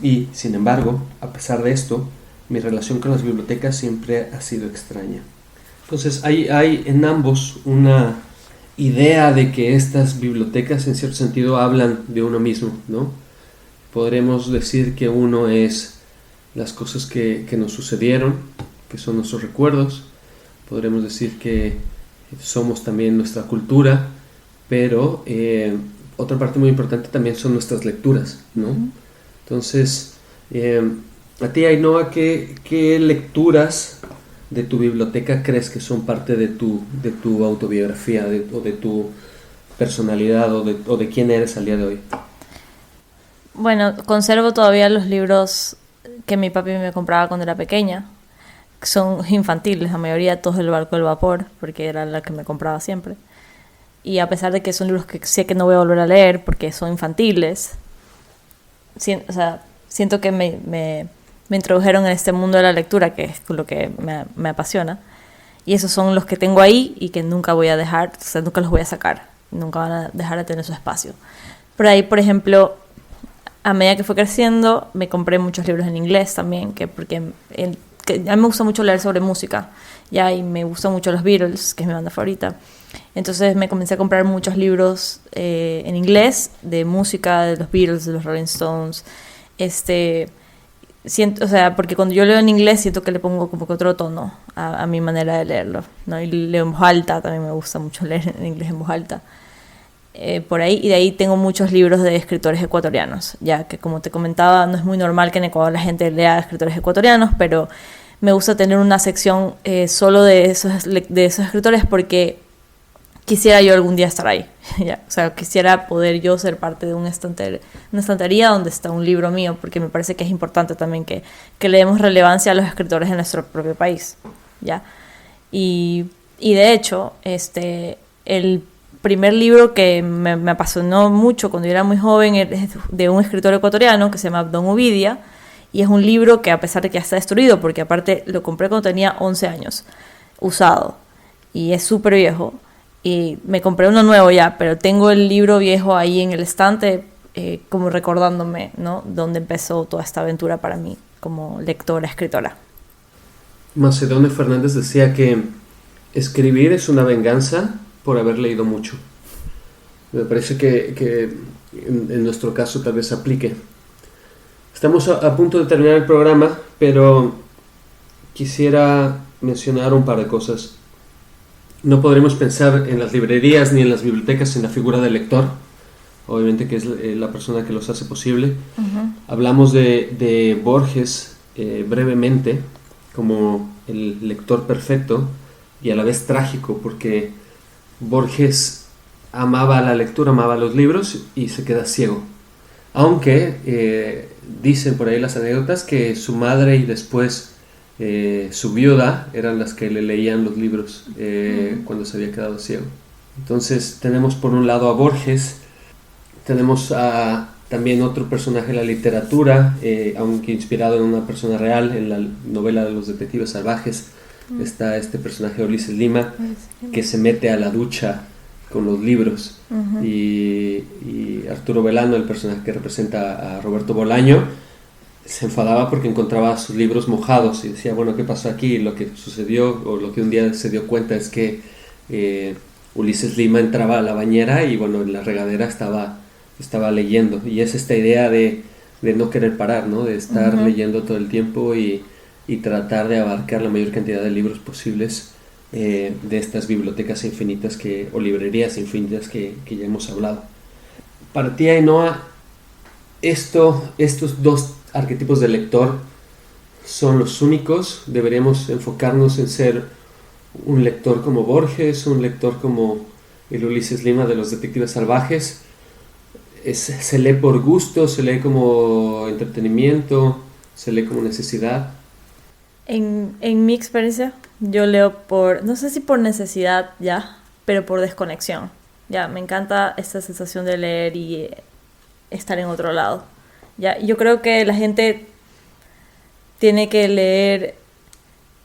Speaker 2: Y, sin embargo, a pesar de esto, mi relación con las bibliotecas siempre ha sido extraña. Entonces hay en ambos una idea de que estas bibliotecas en cierto sentido hablan de uno mismo, ¿no? Podremos decir que uno es las cosas que nos sucedieron, que son nuestros recuerdos. Podremos decir que somos también nuestra cultura, pero otra parte muy importante también son nuestras lecturas, ¿no? Entonces, a ti, Ainhoa, ¿qué lecturas de tu biblioteca crees que son parte de tu autobiografía o de tu personalidad o de quién eres al día de hoy?
Speaker 3: Bueno, conservo todavía los libros que mi papi me compraba cuando era pequeña. Son infantiles, la mayoría, todos El barco del vapor, porque era la que me compraba siempre. Y a pesar de que son libros que sé que no voy a volver a leer porque son infantiles, siento que me introdujeron en este mundo de la lectura, que es lo que me apasiona. Y esos son los que tengo ahí y que nunca voy a dejar, o sea, nunca los voy a sacar. Nunca van a dejar de tener su espacio. Por ahí, por ejemplo, a medida que fue creciendo, me compré muchos libros en inglés también, porque a mí me gusta mucho leer sobre música, ya, y me gustan mucho los Beatles, que es mi banda favorita. Entonces me comencé a comprar muchos libros en inglés de música, de los Beatles, de los Rolling Stones. Siento, o sea, porque cuando yo leo en inglés siento que le pongo como que otro tono a mi manera de leerlo, ¿no? Y leo en voz alta, también me gusta mucho leer en inglés en voz alta. Por ahí, y de ahí tengo muchos libros de escritores ecuatorianos, ya que, como te comentaba, no es muy normal que en Ecuador la gente lea escritores ecuatorianos, pero me gusta tener una sección solo de esos escritores, porque quisiera yo algún día estar ahí, ¿ya? O sea, quisiera poder yo ser parte de una estantería donde está un libro mío, porque me parece que es importante también que le demos relevancia a los escritores de nuestro propio país, ¿ya? Y de hecho, el primer libro que me apasionó mucho cuando yo era muy joven es de un escritor ecuatoriano que se llama Don Ovidia, y es un libro que, a pesar de que ya está destruido, porque aparte lo compré cuando tenía 11 años, usado, y es súper viejo, y me compré uno nuevo ya, pero tengo el libro viejo ahí en el estante, como recordándome, ¿no?, dónde empezó toda esta aventura para mí como lectora, escritora.
Speaker 2: Macedonio Fernández decía que escribir es una venganza por haber leído mucho. Me parece que en nuestro caso tal vez aplique. Estamos a punto de terminar el programa, pero quisiera mencionar un par de cosas. No podremos pensar en las librerías ni en las bibliotecas sin la figura del lector, obviamente que es la persona que los hace posible. Hablamos de Borges brevemente como el lector perfecto y a la vez trágico, porque Borges amaba la lectura, amaba los libros y se queda ciego. Aunque dicen por ahí las anécdotas que su madre y después su viuda eran las que le leían los libros cuando se había quedado ciego. Entonces tenemos por un lado a Borges, tenemos a también otro personaje de la literatura, aunque inspirado en una persona real, en la novela de los detectives salvajes. Está este personaje de Ulises Lima que se mete a la ducha con los libros, y Arturo Velano, el personaje que representa a Roberto Bolaño, se enfadaba porque encontraba sus libros mojados y decía, bueno, ¿qué pasó aquí? Y lo que sucedió, o lo que un día se dio cuenta, es que Ulises Lima entraba a la bañera y bueno, en la regadera estaba leyendo, y es esta idea de no querer parar, ¿no? De estar leyendo todo el tiempo y tratar de abarcar la mayor cantidad de libros posibles de estas bibliotecas infinitas o librerías infinitas que ya hemos hablado. Para ti, Ainhoa, estos dos arquetipos de lector son los únicos. Deberíamos enfocarnos en ser un lector como Borges, un lector como el Ulises Lima de los detectives salvajes. Se lee por gusto, se lee como entretenimiento, se lee como necesidad.
Speaker 3: En mi experiencia, yo leo no sé si por necesidad ya, pero por desconexión. Ya, me encanta esta sensación de leer y estar en otro lado. Ya, yo creo que la gente tiene que leer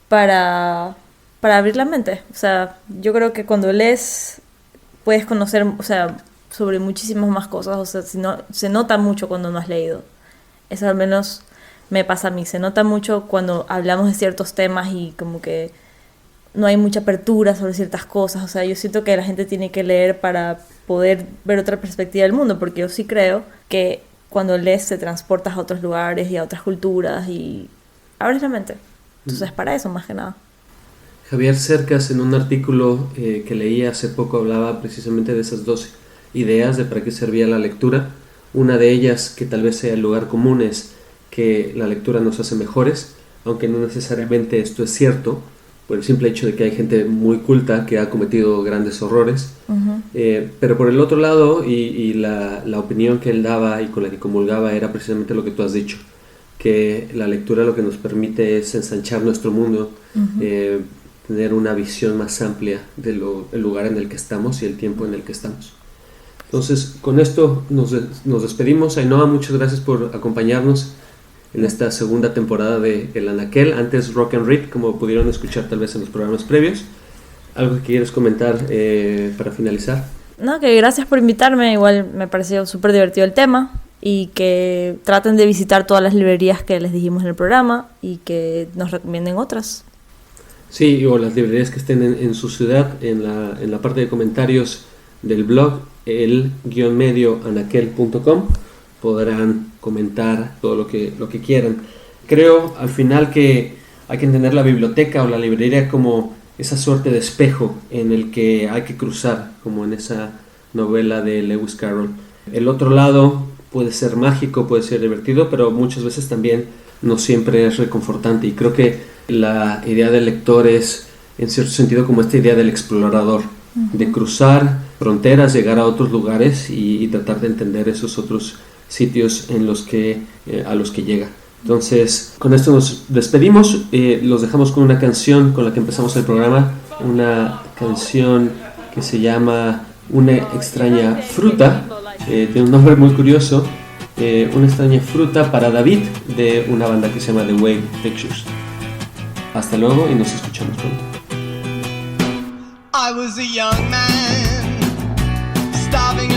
Speaker 3: para abrir la mente. O sea, yo creo que cuando lees puedes conocer, o sea, sobre muchísimas más cosas. O sea, se nota mucho cuando no has leído. Eso al menos me pasa a mí. Se nota mucho cuando hablamos de ciertos temas y como que no hay mucha apertura sobre ciertas cosas. O sea, yo siento que la gente tiene que leer para poder ver otra perspectiva del mundo, porque yo sí creo que cuando lees te transportas a otros lugares y a otras culturas y abres la mente. Entonces, para eso más que nada.
Speaker 2: Javier Cercas, en un artículo que leí hace poco, hablaba precisamente de esas dos ideas de para qué servía la lectura. Una de ellas, que tal vez sea el lugar común, es que la lectura nos hace mejores, aunque no necesariamente esto es cierto, por el simple hecho de que hay gente muy culta que ha cometido grandes horrores. Pero por el otro lado, y la opinión que él daba y con la que comulgaba era precisamente lo que tú has dicho, que la lectura lo que nos permite es ensanchar nuestro mundo, tener una visión más amplia del lugar en el que estamos y el tiempo en el que estamos. Entonces, con esto nos despedimos. Ainhoa, muchas gracias por acompañarnos en esta segunda temporada de El Anaquel, antes Rock and Read, como pudieron escuchar tal vez en los programas previos. ¿Algo que quieres comentar para finalizar?
Speaker 3: No, que gracias por invitarme. Igual me pareció súper divertido el tema, y que traten de visitar todas las librerías que les dijimos en el programa y que nos recomienden otras.
Speaker 2: Sí, o las librerías que estén en su ciudad. En la parte de comentarios del blog, el-medioanaquel.com, podrán comentar todo lo que quieran. Creo al final que hay que entender la biblioteca o la librería como esa suerte de espejo en el que hay que cruzar, como en esa novela de Lewis Carroll. El otro lado puede ser mágico, puede ser divertido, pero muchas veces también no siempre es reconfortante, y creo que la idea del lector es en cierto sentido como esta idea del explorador, de cruzar fronteras, llegar a otros lugares y tratar de entender esos otros sitios a los que llega. Entonces, con esto nos despedimos. Los dejamos con una canción con la que empezamos el programa, una canción que se llama Una extraña fruta, de un nombre muy curioso, Una extraña fruta para David, de una banda que se llama The Wave Pictures. Hasta luego y nos escuchamos pronto.
Speaker 6: I was a young man, starving